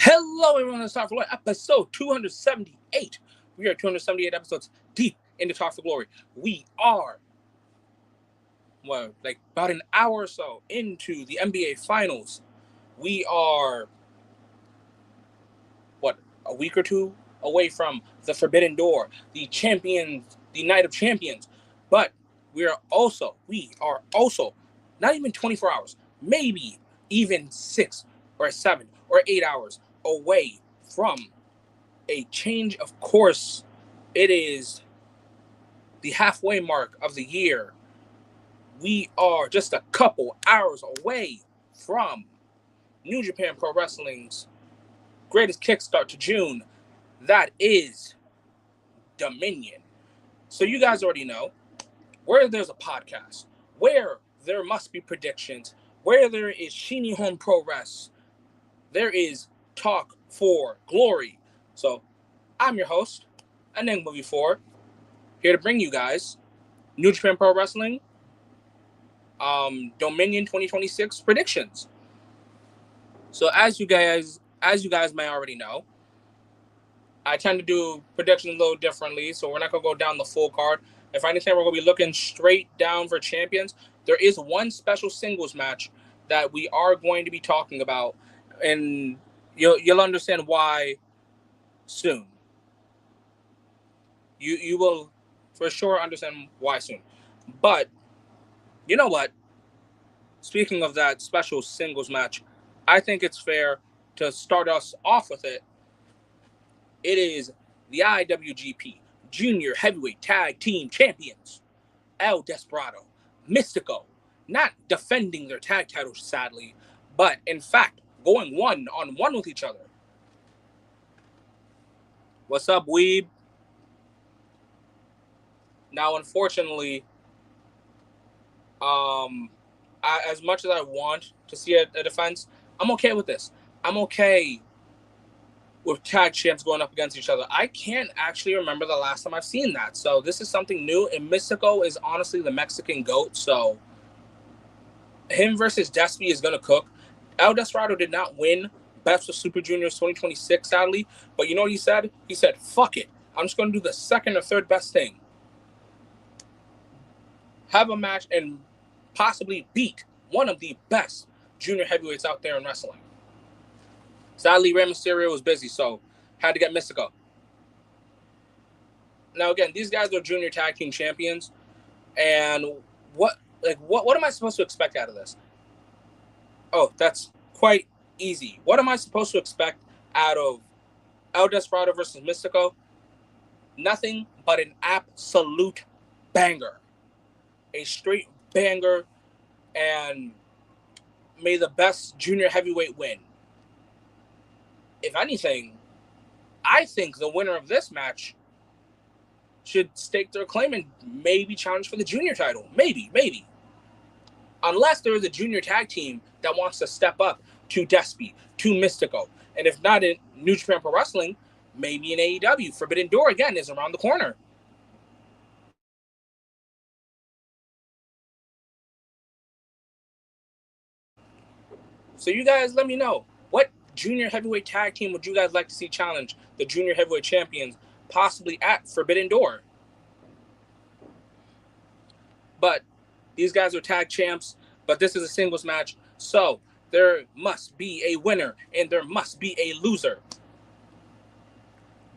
Hello, everyone. It's Talk for Glory, episode 278. We are 278 episodes deep into Talk for Glory. We are, about an hour or so into the NBA Finals. We are, a week or two away from the Forbidden Door, the Night of Champions. But we are also not even 24 hours, maybe even 6 or 7 or 8 hours away from a change of course. It is the halfway mark of the year. We are just a couple hours away from New Japan Pro Wrestling's greatest kickstart to June. That is Dominion. So you guys already know, where there's a podcast, where there must be predictions, where there is Shinihon Pro Wrest, there is Talk for Glory. So I'm your host, Enigma4, here to bring you guys New Japan Pro Wrestling Dominion 2026 predictions. So as you guys may already know, I tend to do predictions a little differently, so we're not going to go down the full card. If anything, we're going to be looking straight down for champions. There is one special singles match that we are going to be talking about, and you'll understand why soon. You will for sure understand why soon. But you know what? Speaking of that special singles match, I think it's fair to start us off with it. It is the IWGP Junior Heavyweight Tag Team Champions, El Desperado, Mystico, not defending their tag titles, sadly, but in fact, going one-on-one with each other. What's up, Weeb? Now, unfortunately, as much as I want to see a defense, I'm okay with this. I'm okay with tag champs going up against each other. I can't actually remember the last time I've seen that. So this is something new, and Mystico is honestly the Mexican GOAT, so him versus Despy is going to cook. El Desperado did not win Best of Super Juniors 2026, sadly, but you know what he said? He said, fuck it. I'm just going to do the second or third best thing. Have a match and possibly beat one of the best junior heavyweights out there in wrestling. Sadly, Rey Mysterio was busy, so had to get Mystico. Now, again, these guys are junior tag team champions, and what am I supposed to expect out of this? Oh, that's quite easy. What am I supposed to expect out of El Desperado versus Mystico? Nothing but an absolute banger. A straight banger, and may the best junior heavyweight win. If anything, I think the winner of this match should stake their claim and maybe challenge for the junior title. Maybe. Unless there is a junior tag team that wants to step up to Despy, to Mystico. And if not in New Japan Pro Wrestling, maybe in AEW. Forbidden Door, again, is around the corner. So you guys let me know, what junior heavyweight tag team would you guys like to see challenge the junior heavyweight champions, possibly at Forbidden Door? But these guys are tag champs, but this is a singles match, so there must be a winner and there must be a loser.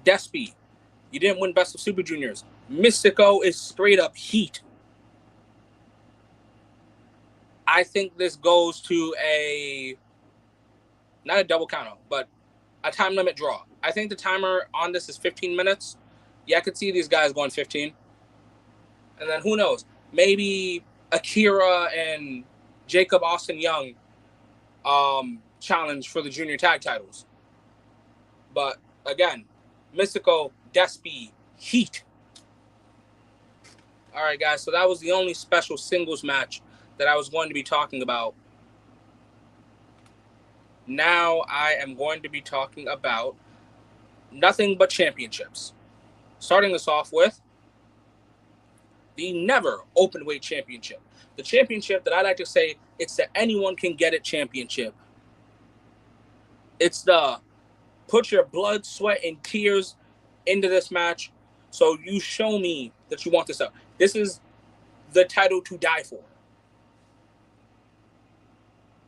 Despy, you didn't win Best of Super Juniors. Mystico is straight up heat. I think this goes to not a double countout, but a time limit draw. I think the timer on this is 15 minutes. Yeah, I could see these guys going 15. And then who knows? Maybe Akira and Jacob Austin Young challenge for the junior tag titles. But again, Mystico, Despy, heat. All right, guys, so that was the only special singles match that I was going to be talking about. Now I am going to be talking about nothing but championships. Starting us off with the Never Openweight Championship. The championship that I like to say, it's the anyone can get it championship. It's the put your blood, sweat, and tears into this match. So you show me that you want this out. This is the title to die for.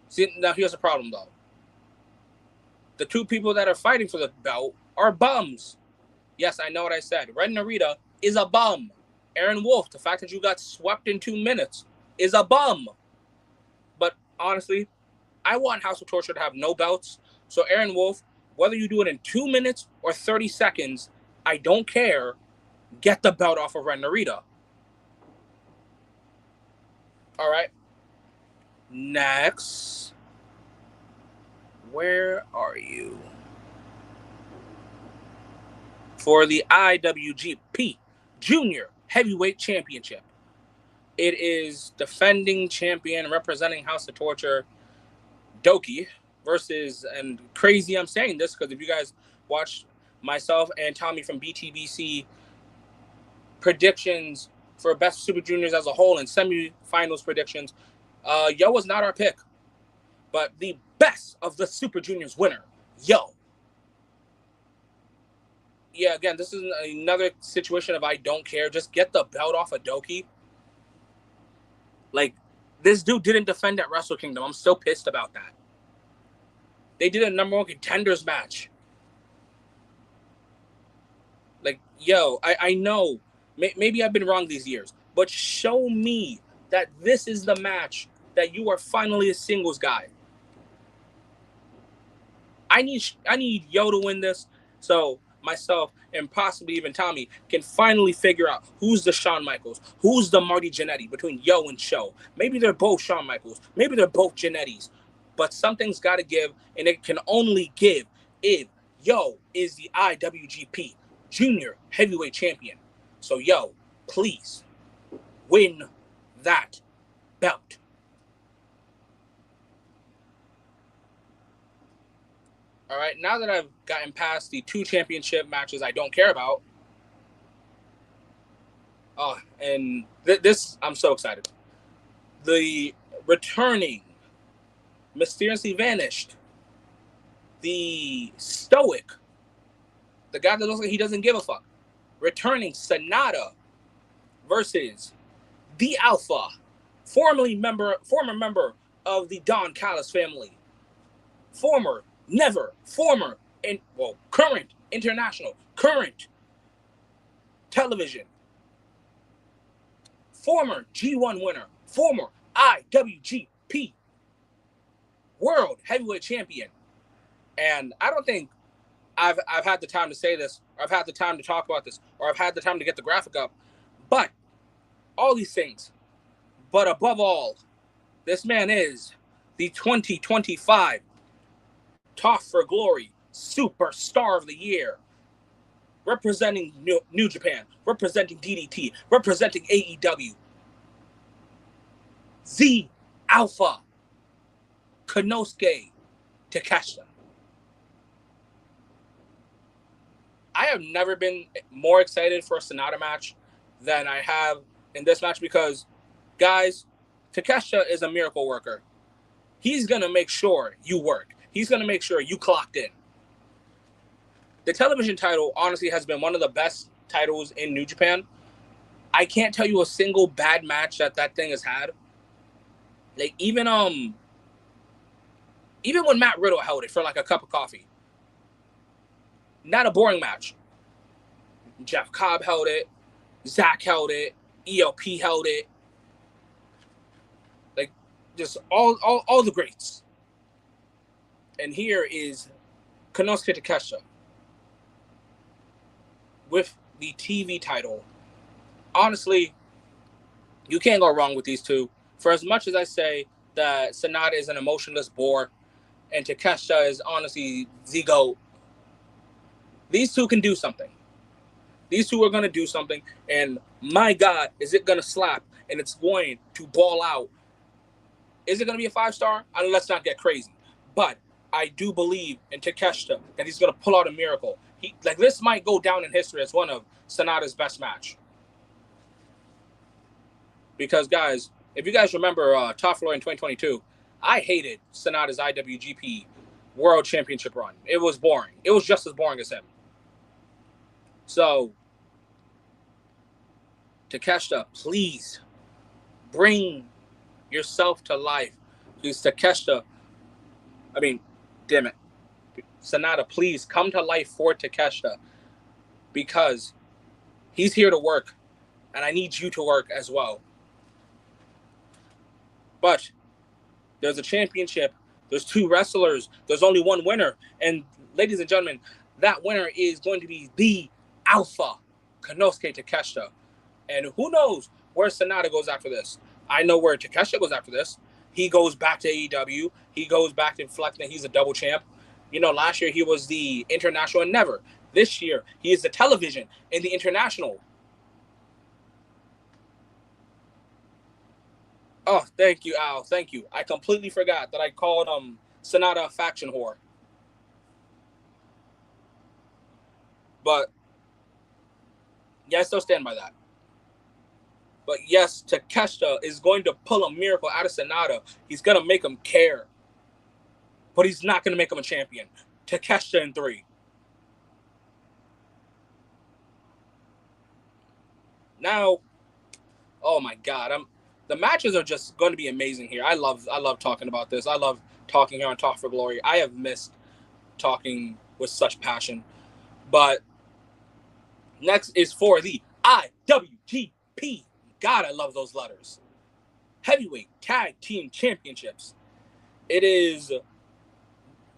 See, now here's the problem, though. The two people that are fighting for the belt are bums. Yes, I know what I said. Red Narita is a bum. Aaron Wolf, the fact that you got swept in 2 minutes is a bum. But honestly, I want House of Torture to have no belts. So Aaron Wolf, whether you do it in 2 minutes or 30 seconds, I don't care. Get the belt off of Ren Narita. All right. Next. Where are you? For the IWGP Junior Heavyweight Championship. It is defending champion representing House of Torture, Doki, versus, and crazy I'm saying this because if you guys watched myself and Tommy from BTBC predictions for Best Super Juniors as a whole and semifinals predictions, Yo was not our pick. But the best of the Super Juniors winner, Yo. Yeah, again, this is another situation of I don't care. Just get the belt off of Doki. Like, this dude didn't defend at Wrestle Kingdom. I'm still pissed about that. They did a number 1 contenders match. Like, yo, I know. Maybe I've been wrong these years. But show me that this is the match that you are finally a singles guy. I need Yo to win this. So myself and possibly even Tommy can finally figure out who's the Shawn Michaels, who's the Marty Jannetty between Yo and Sho. Maybe they're both Shawn Michaels. Maybe they're both Jannettis. But something's got to give, and it can only give if Yo is the IWGP Junior Heavyweight Champion. So Yo, please win that belt. All right, now that I've gotten past the 2 championship matches I don't care about, and this, I'm so excited. The returning, mysteriously vanished, the stoic, the guy that looks like he doesn't give a fuck, returning Sonata versus the Alpha, former member of the Don Callis family, current international, current television, former G1 winner, former IWGP World Heavyweight Champion. And I don't think I've had the time to say this, or I've had the time to talk about this, or I've had the time to get the graphic up. But all these things, but above all, this man is the 2025 Tough for Glory Superstar of the Year, representing New Japan, representing DDT, representing AEW, the Alpha, Konosuke Takeshita. I have never been more excited for a Sonata match than I have in this match because, guys, Takeshita is a miracle worker. He's going to make sure you work. He's going to make sure you clocked in. The television title, honestly, has been one of the best titles in New Japan. I can't tell you a single bad match that thing has had. Like, even when Matt Riddle held it for, like, a cup of coffee. Not a boring match. Jeff Cobb held it. Zach held it. ELP held it. Like, just all the greats. And here is Konosuke Takeshita with the TV title. Honestly, you can't go wrong with these two. For as much as I say that Sonata is an emotionless bore and Takeshita is honestly the GOAT, these two can do something. These two are going to do something, and my God, is it going to slap, and it's going to ball out. Is it going to be a 5-star? Let's not get crazy. But I do believe in Takeshita that he's going to pull out a miracle. This might go down in history as one of Sonata's best match. Because, guys, if you guys remember Tough Floor in 2022, I hated Sonata's IWGP world championship run. It was boring. It was just as boring as him. So, Takeshita, please bring yourself to life. Because Takeshita, I mean, damn it. Sanada, please come to life for Takeshita because he's here to work, and I need you to work as well. But there's a championship. There's 2 wrestlers. There's only one winner. And ladies and gentlemen, that winner is going to be the Alpha, Konosuke Takeshita. And who knows where Sanada goes after this. I know where Takeshita goes after this. He goes back to AEW. He goes back to reflecting that he's a double champ. You know, last year he was the international and never. This year, he is the television and the international. Oh, thank you, Al. Thank you. I completely forgot that I called Sanada a faction whore. But yeah, I still stand by that. But yes, Takeshita is going to pull a miracle out of Sanada. He's going to make him care. But he's not going to make him a champion. Takeshita in 3. Now, oh my God, the matches are just going to be amazing here. I love talking about this. I love talking here on Talk for Glory. I have missed talking with such passion. But next is for the IWGP. God, I love those letters. Heavyweight Tag Team Championships. It is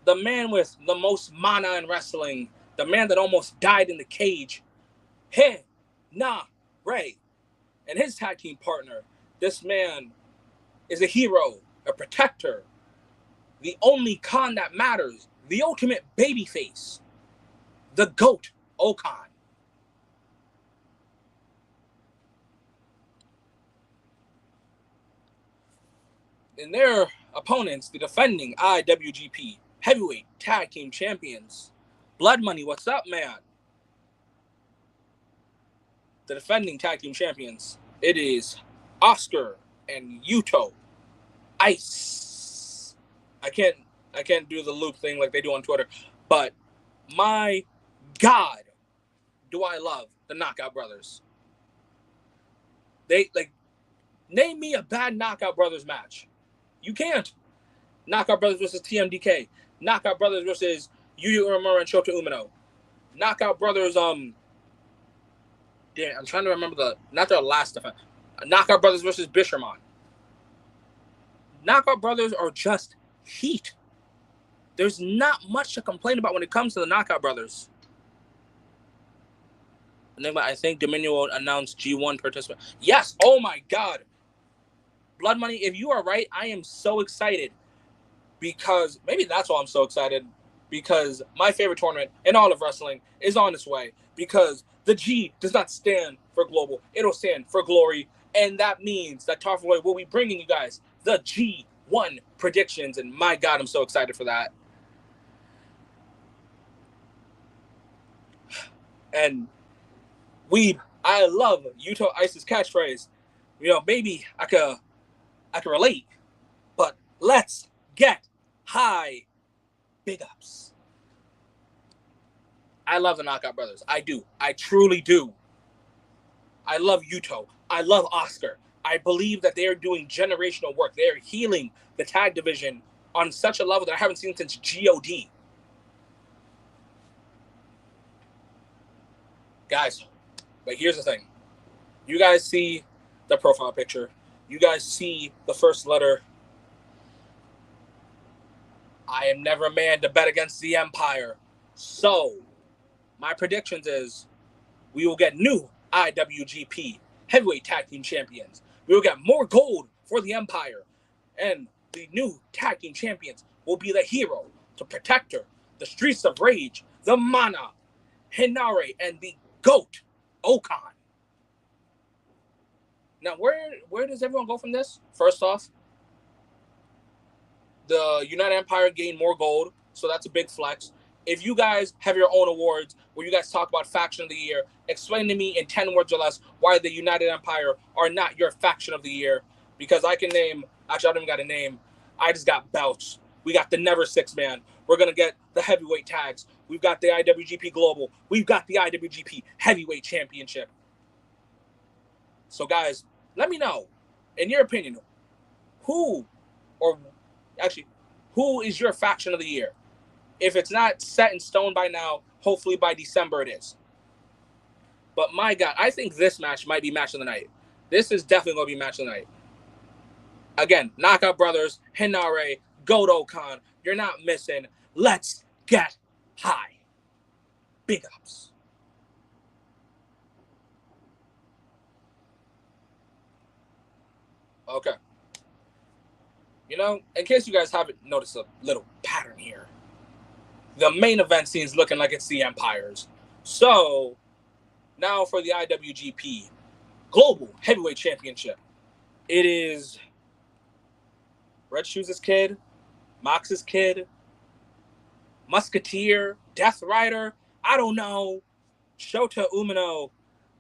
the man with the most mana in wrestling, the man that almost died in the cage, Ray, and his tag team partner. This man is a hero, a protector, the only Khan that matters, the ultimate babyface, the GOAT, Okan. And their opponents, the defending IWGP Heavyweight Tag Team Champions, Blood Money, what's up, man? The defending Tag Team Champions, it is Oscar and Yuto. Ice. I can't do the loop thing like they do on Twitter, but my God, do I love the Knockout Brothers. Name me a bad Knockout Brothers match. You can't. Knockout Brothers versus TMDK. Knockout Brothers versus Yu Uemura and Shota Umino. Knockout Brothers, I'm trying to remember not their last defense. Knockout Brothers versus Bishamon. Knockout Brothers are just heat. There's not much to complain about when it comes to the Knockout Brothers. And then I think Dominion will announce G1 participant. Yes, oh my God. Blood Money, if you are right, I am so excited because maybe that's why I'm so excited, because my favorite tournament in all of wrestling is on its way, because the G does not stand for global. It'll stand for glory, and that means that Talk for Glory will be bringing you guys the G1 predictions, and my God, I'm so excited for that. And I love Yuto Ice's catchphrase. You know, maybe I could relate, but let's get high. Big ups. I love the Knockout Brothers. I do. I truly do. I love Yuto. I love Oscar. I believe that they are doing generational work. They are healing the tag division on such a level that I haven't seen since GOD. Guys, but here's the thing. You guys see the profile picture. You guys see the first letter. I am never a man to bet against the Empire. So, my predictions is we will get new IWGP Heavyweight Tag Team Champions. We will get more gold for the Empire. And the new Tag Team Champions will be the Hero, the Protector, the Streets of Rage, the Mana, Hinare, and the GOAT, Okan. Now, where does everyone go from this? First off, the United Empire gained more gold, so that's a big flex. If you guys have your own awards where you guys talk about Faction of the Year, explain to me in 10 words or less why the United Empire are not your Faction of the Year. Because I can name, actually I don't even got a name, I just got belts. We got the Never Six Man. we're going to get the heavyweight tags. We've got the IWGP Global. We've got the IWGP Heavyweight Championship. So, guys, let me know, in your opinion, who is your faction of the year? If it's not set in stone by now, hopefully by December it is. But my God, I think this match might be match of the night. This is definitely going to be match of the night. Again, Knockout Brothers, Hinare, Goto Khan. You're not missing. Let's get high. Big ups. Okay. You know, in case you guys haven't noticed a little pattern here, the main event scene's looking like it's the Empires. So, now for the IWGP Global Heavyweight Championship. It is Red Shoes' kid, Mox's kid, Musketeer, Death Rider, I don't know, Shota Umino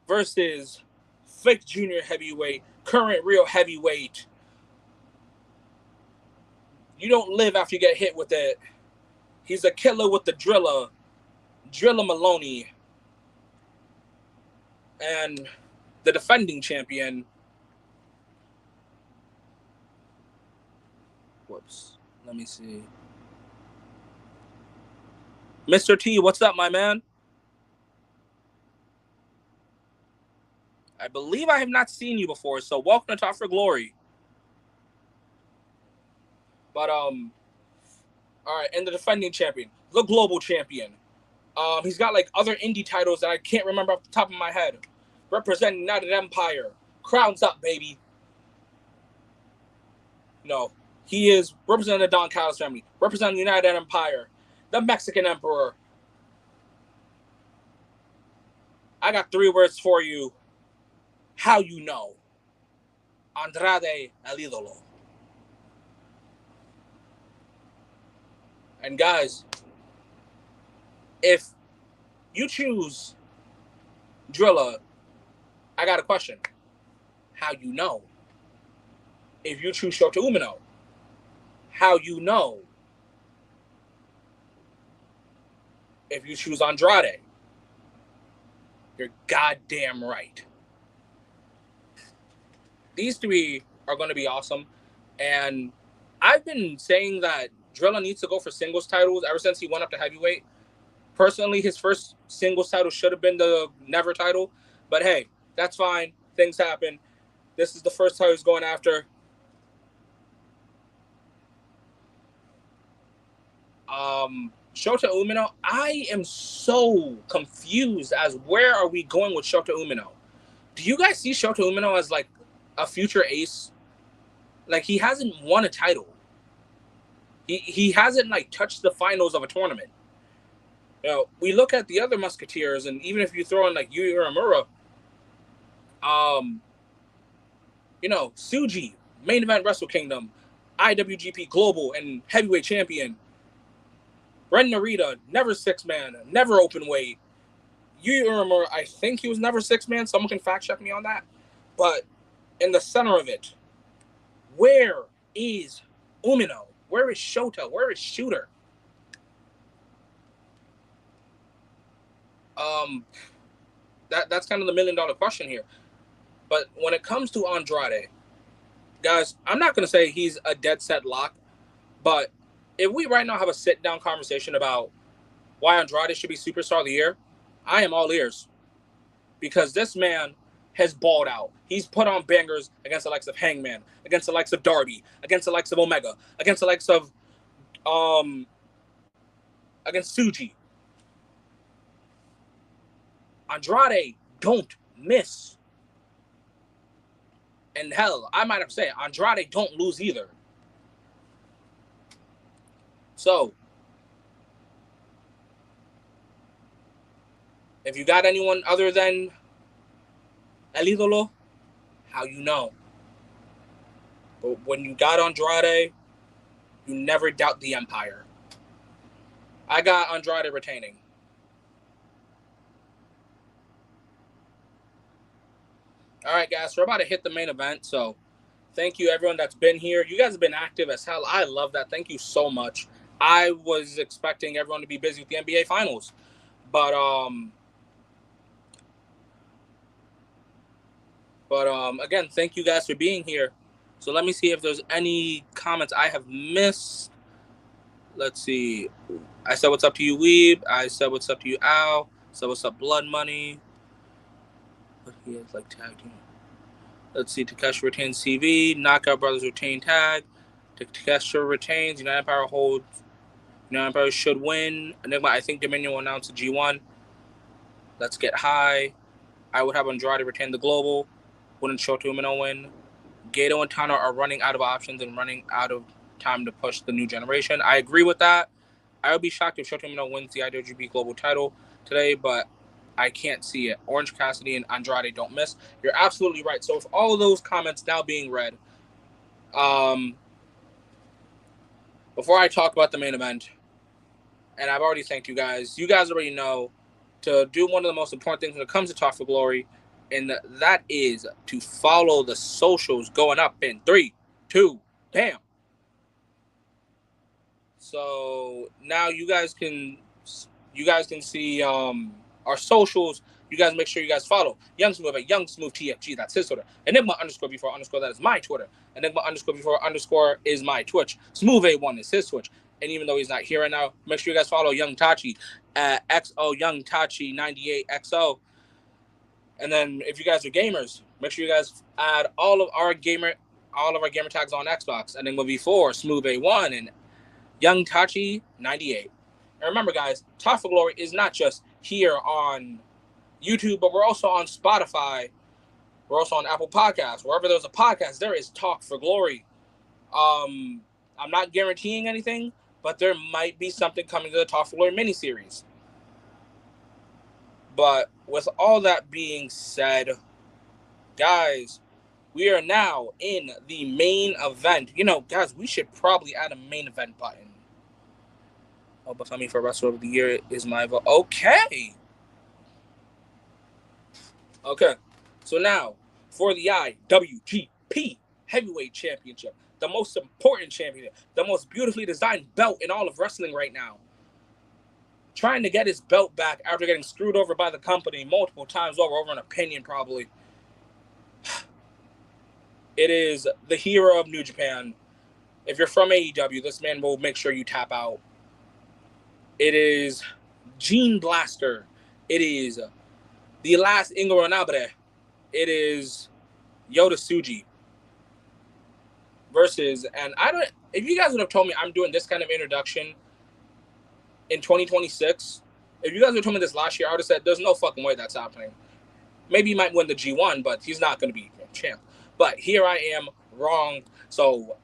versus fake junior heavyweight, current real heavyweight. You don't live after you get hit with it. He's a killer with the Driller Maloney. And the defending champion. Whoops. Let me see. Mr. T, what's up, my man? I believe I have not seen you before, so welcome to Top for Glory. But, all right, and the defending champion, the global champion. He's got, like, other indie titles that I can't remember off the top of my head. Representing United Empire. Crowns up, baby. No, he is representing the Don Callis family. Representing the United Empire. The Mexican Emperor. I got 3 words for you. How you know. Andrade El Idolo. And guys, if you choose Drilla, I got a question. How you know? If you choose Shota Umino, how you know? If you choose Andrade, you're goddamn right. These 3 are going to be awesome. And I've been saying that Drilla needs to go for singles titles ever since he went up to heavyweight. Personally, his first singles title should have been the Never title. But hey, that's fine. Things happen. This is the first title he's going after. Shota Umino, I am so confused as where are we going with Shota Umino? Do you guys see Shota Umino as like a future ace? Like, he hasn't won a title. He hasn't like touched the finals of a tournament. You know, we look at the other Musketeers, and even if you throw in like Yuya Uemura, you know, Tsuji, main event Wrestle Kingdom, IWGP Global and Heavyweight Champion. Ren Narita, never 6-man, never open weight. Yuya Uemura, I think he was never 6-man. Someone can fact check me on that. But in the center of it, where is Umino? Where is Shota? Where is Shooter? That's kind of the $1 million question here. But when it comes to Andrade, guys, I'm not going to say he's a dead set lock, but if we right now have a sit-down conversation about why Andrade should be Superstar of the Year, I am all ears. Because this man has balled out. He's put on bangers against the likes of Hangman, against the likes of Darby, against the likes of Omega, against the likes of against Tsuji. Andrade don't miss. And hell, I might have said Andrade don't lose either. So, if you got anyone other than El Idolo, how you know? But when you got Andrade, you never doubt the Empire. I got Andrade retaining. All right, guys, we're about to hit the main event, so thank you, everyone that's been here. You guys have been active as hell. I love that. Thank you so much. I was expecting everyone to be busy with the NBA Finals, but again, thank you guys for being here. So let me see if there's any comments I have missed. Let's see. I said what's up to you, Weeb. I said what's up to you, Al. So what's up, Blood Money. But he has like tag team. Let's see. Takesha retains CV. Knockout Brothers retain tag. Takesha retains. United Empire holds. United Empire should win. Enigma, I think Dominion will announce the G1. Let's get high. I would have Andrade retain the global. Wouldn't Shota Umino win. Gato and Tana are running out of options and running out of time to push the new generation. I agree with that. I would be shocked if Shota Umino wins the IWGP Global title today, but I can't see it. Orange Cassidy and Andrade don't miss. You're absolutely right. So with all of those comments now being read, before I talk about the main event, and I've already thanked you guys already know to do one of the most important things when it comes to Talk for Glory, and that is to follow the socials going up in 3, 2, damn. So now you guys can see our socials. You guys make sure you guys follow Young Smoove at Young Smoove TFG. That's his Twitter. Enigma _before_ that is my Twitter. Enigma _before_ is my Twitch. Smoove A1 is his Twitch. And even though he's not here right now, make sure you guys follow Young Tachi at XO Young Tachi 98XO. And then if you guys are gamers, make sure you guys add all of our gamer tags on Xbox. Enigma V4, Smoove A1, and Young Tachi 98. And remember, guys, Talk for Glory is not just here on YouTube, but we're also on Spotify. We're also on Apple Podcasts. Wherever there's a podcast, there is Talk for Glory. I'm not guaranteeing anything, but there might be something coming to the Talk for Glory miniseries. But with all that being said, guys, we are now in the main event. You know, guys, we should probably add a main event button. Oh, but for me, for Wrestler of the Year is my vote. Okay. So now, for the IWGP Heavyweight Championship, the most important championship, the most beautifully designed belt in all of wrestling right now, trying to get his belt back after getting screwed over by the company multiple times over an opinion probably. It is the hero of New Japan. If you're from AEW, this man will make sure you tap out. It is Gene Blaster. It is the last Ingo Inabre. It is Yota Tsuji versus, and I don't, if you guys would have told me I'm doing this kind of introduction in 2026, if you guys would have told me this last year, I would have said, there's no fucking way that's happening. Maybe he might win the G1, but he's not going to be champ. But here I am, wrong. So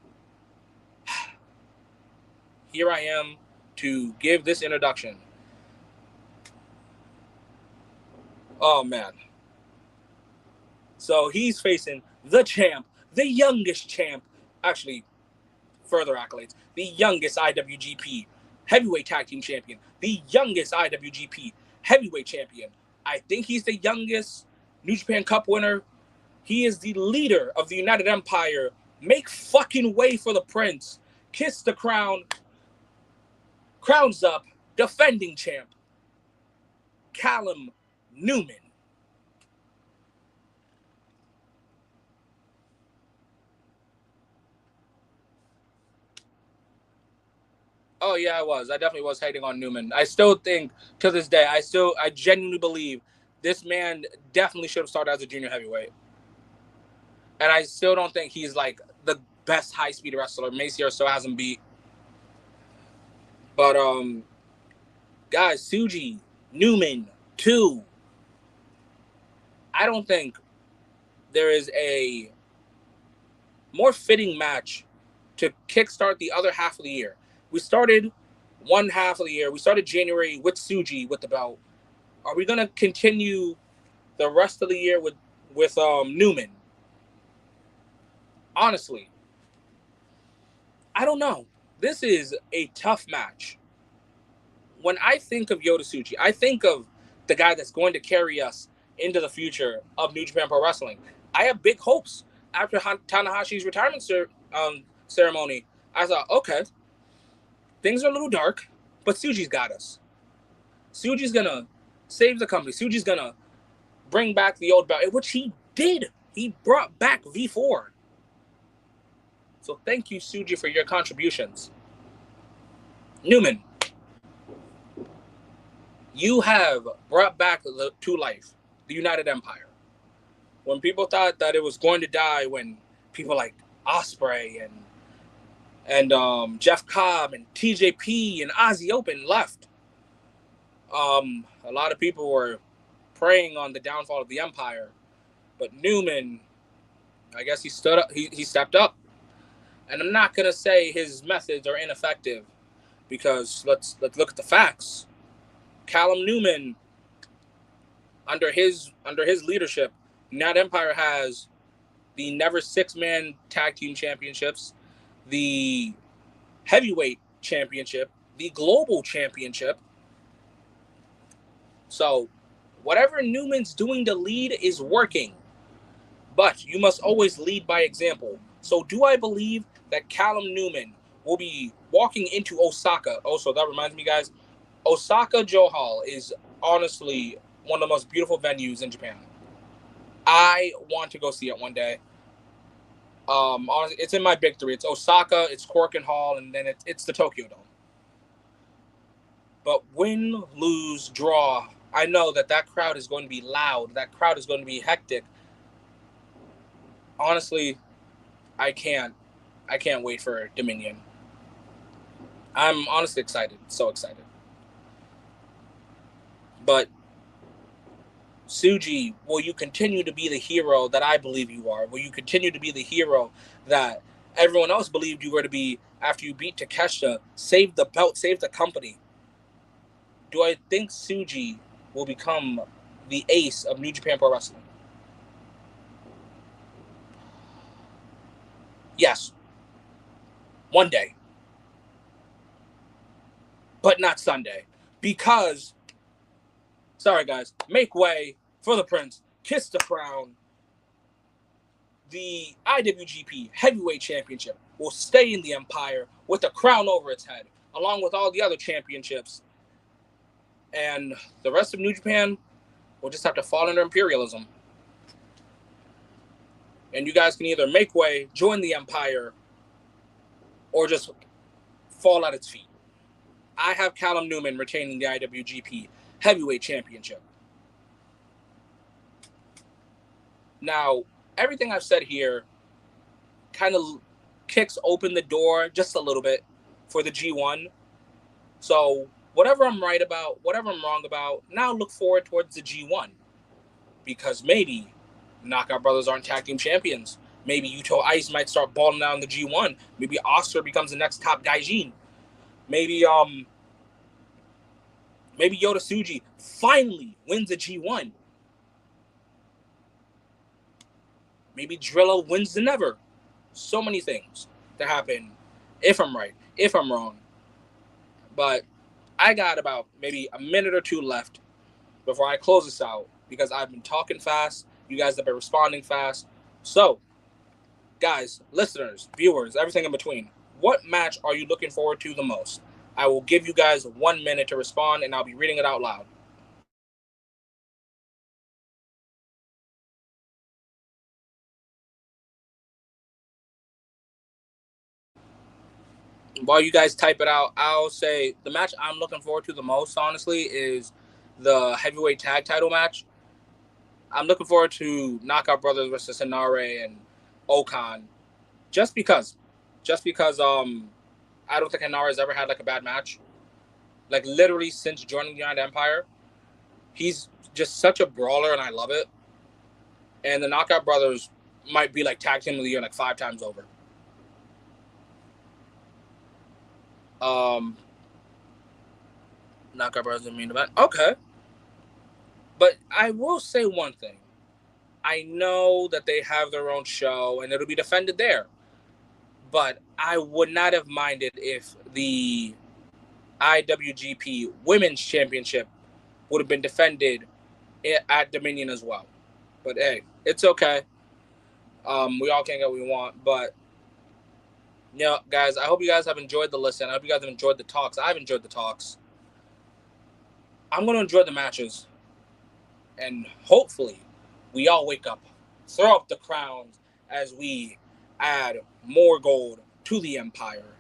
here I am to give this introduction. Oh, man. So he's facing the champ, the youngest champ, actually, further accolades, the youngest IWGP Heavyweight Tag Team Champion, the youngest IWGP Heavyweight Champion. I think he's the youngest New Japan Cup winner. He is the leader of the United Empire. Make fucking way for the Prince. Kiss the crown. Crowns up. Defending champ, Callum Newman. Oh, yeah, I was. I definitely was hating on Newman. I still think, to this day, I genuinely believe this man definitely should have started as a junior heavyweight. And I still don't think he's, like, the best high-speed wrestler. Macier still hasn't beat. But, guys, Tsuji, Newman, 2. I don't think there is a more fitting match to kickstart the other half of the year. We started one half of the year. We started January with Tsuji with the belt. Are we going to continue the rest of the year with Newman? Honestly, I don't know. This is a tough match. When I think of Yota Tsuji, I think of the guy that's going to carry us into the future of New Japan Pro Wrestling. I have big hopes after Tanahashi's retirement ceremony. I thought, okay, things are a little dark, but Tsuji's got us. Tsuji's gonna save the company. Tsuji's gonna bring back the old belt, which he did. He brought back V4. So thank you, Tsuji, for your contributions. Newman, you have brought back to life the United Empire. When people thought that it was going to die, when people like Ospreay and Jeff Cobb and TJP and Ozzy Open left, a lot of people were preying on the downfall of the Empire. But Newman, I guess he stood up. He stepped up. And I'm not gonna say his methods are ineffective, because let's look at the facts. Callum Newman, under his leadership, United Empire has the Never Six-Man Tag Team Championships, the Heavyweight Championship, the Global Championship. So whatever Newman's doing to lead is working. But you must always lead by example. So do I believe that Callum Newman will be walking into Osaka? Also, that reminds me, guys, Osaka-jo Hall is honestly one of the most beautiful venues in Japan. I want to go see it one day. Honestly, it's in my big three. It's Osaka, it's Korakuen Hall, and then it's the Tokyo Dome. But win, lose, draw, I know that crowd is going to be loud. That crowd is going to be hectic. Honestly, I can't wait for Dominion. I'm honestly excited. So excited. But Tsuji, will you continue to be the hero that I believe you are? Will you continue to be the hero that everyone else believed you were to be after you beat Takeshita, saved the belt, saved the company? Do I think Tsuji will become the ace of New Japan Pro Wrestling? Yes. One day. But not Sunday. Because, sorry guys, make way for the Prince. Kiss the crown. The IWGP Heavyweight Championship will stay in the Empire with the crown over its head, along with all the other championships. And the rest of New Japan will just have to fall under imperialism. And you guys can either make way, join the Empire, or just fall at its feet. I have Callum Newman retaining the IWGP Heavyweight Championship. Now, everything I've said here kind of kicks open the door just a little bit for the G1. So whatever I'm right about, whatever I'm wrong about, now look forward towards the G1. Because maybe Knockout Brothers aren't tag team champions. Maybe Yuto Ice might start balling out in the G1. Maybe Oscar becomes the next top Gaijin. Maybe Yota Tsuji finally wins the G1. Maybe Drillo wins the Never. So many things that happen, if I'm right, if I'm wrong. But I got about maybe a minute or two left before I close this out, because I've been talking fast. You guys have been responding fast. So, guys, listeners, viewers, everything in between, what match are you looking forward to the most? I will give you guys 1 minute to respond, and I'll be reading it out loud. While you guys type it out, I'll say the match I'm looking forward to the most, honestly, is the heavyweight tag title match. I'm looking forward to Knockout Brothers versus Hinare and Okan, just because I don't think Hinare has ever had like a bad match. Like literally since joining the United Empire, he's just such a brawler, and I love it. And the Knockout Brothers might be like tag team of the year like 5 times over. Knockout Brothers in main event. Okay. But I will say one thing. I know that they have their own show and it'll be defended there. But I would not have minded if the IWGP Women's Championship would have been defended at Dominion as well. But hey, it's okay. We all can't get what we want. But Yeah, guys, I hope you guys have enjoyed the listen. I hope you guys have enjoyed the talks. I've enjoyed the talks. I'm going to enjoy the matches. And hopefully, we all wake up, throw up the crowns as we add more gold to the Empire.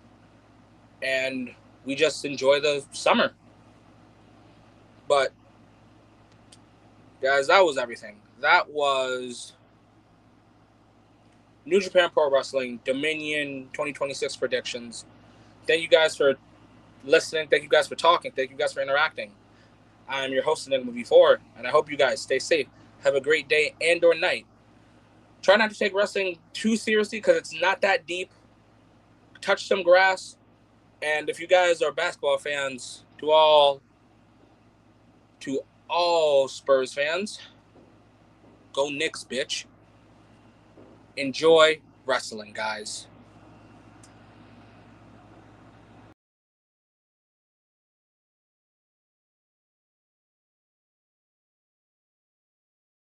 And we just enjoy the summer. But, guys, that was everything. That was New Japan Pro Wrestling Dominion 2026 predictions. Thank you guys for listening. Thank you guys for talking. Thank you guys for interacting. I'm your host, Enigma V4, and I hope you guys stay safe. Have a great day and or night. Try not to take wrestling too seriously because it's not that deep. Touch some grass. And if you guys are basketball fans, to all Spurs fans, go Knicks, bitch. Enjoy wrestling, guys.